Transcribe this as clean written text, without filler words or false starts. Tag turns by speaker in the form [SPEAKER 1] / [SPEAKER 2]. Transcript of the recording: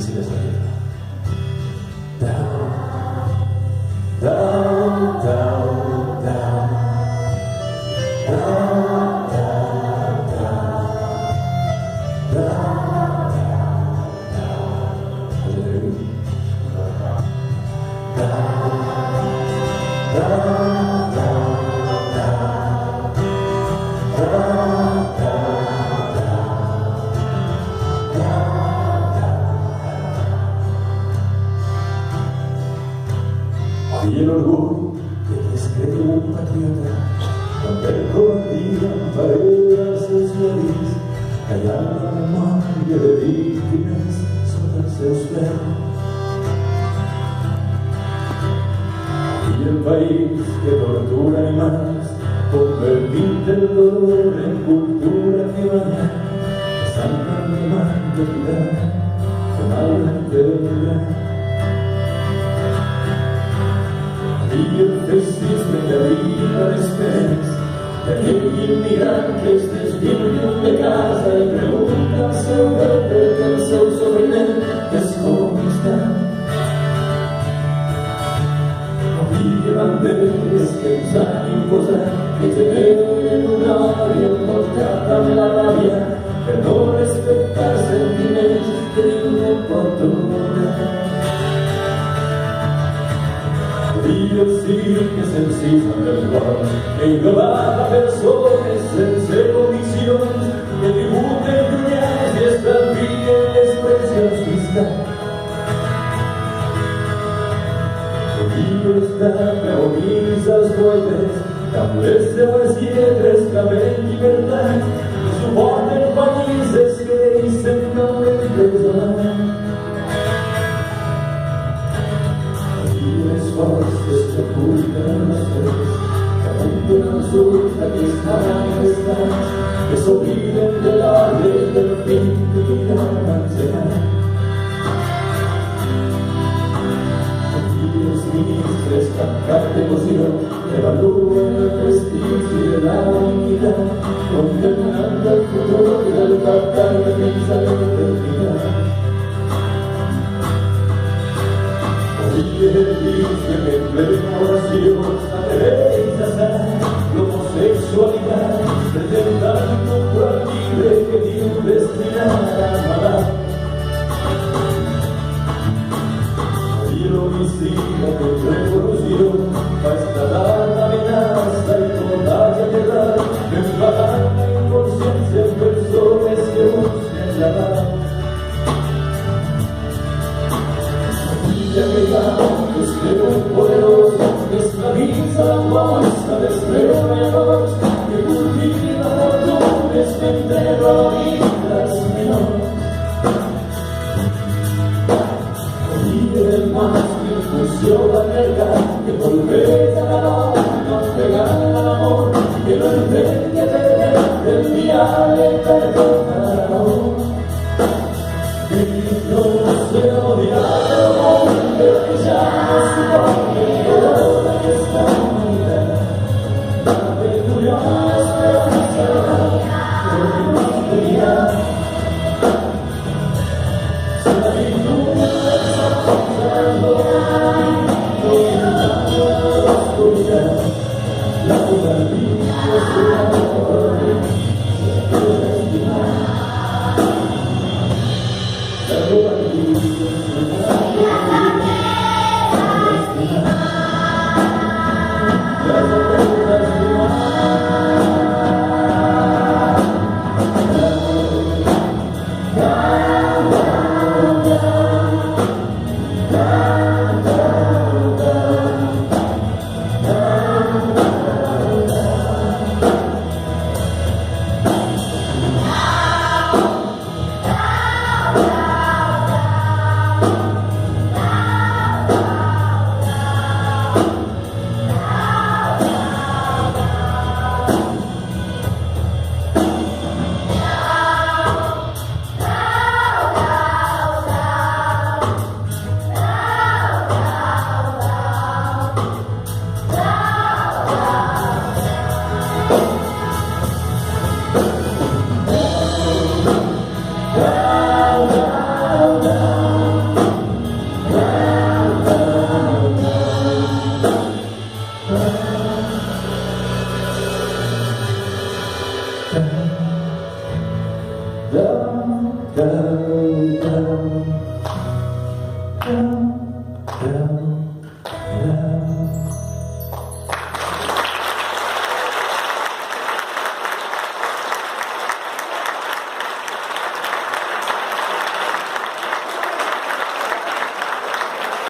[SPEAKER 1] así les va. Down, down, down, down, down, down, down, down, y el orgullo que descreó un patriota cuando escondían paredes en su nariz, callando la memoria de víctimas sobre els seus peus. Y el país que tortura animales, convertint el dolor en cultura que baña, santa animal de cuidar, que mal enferma. Y el fascisme que arriba després d'aquell immigrant que es desviu de casa i pregunta al seu bebè que el seu sofriment és constant. Havia banderes que ens han imposat que generen un odi emportat amb la ràbia per no respectar sentiments que ningú no pot donar. I el circ que s'encisen dels bons que engloba persones sense condicions que tributen llunyans i estalvien les pressions fiscals. I estan reunits als poetes que amb les seves lletres clamen llibertat i suporten pallisses que deixen caure desolats. Les forces que oculten les fets, que apunten als ulls d'aquells manifestants, que s'obliden de l'ordre del fill que li han ensenyat. Aquí els ministres que amb cap devoció evaluen el prestigi de la dignitat, condemnant el futur del pactar fins a l'eternitat. Y el dice que en plena oración atreveix a ser l'homosexualitat, presentant un quart llibre que diu destinat a matar. I l'homicida de revolució va esclatar l'amenaça i contagia terrat, enfadant la inconsciència en persones que busquen la paz. Y aquellos que un poderoso esclaviza la fuerza de esclavos que cultiva fortunas que terrorizas menores. Y el más que impulsó a cargar que volvés a la no pegar al amor que no intente perder el día de perdonar amor. Y no se odia el amor que ya no supone toda esta humanidad, la peculiar esperanza de la oscuridad. Si la virtud está pasando dominando la oscuridad, la cobardía es el amor se puede estimar. La cobardía es el amor. da, da,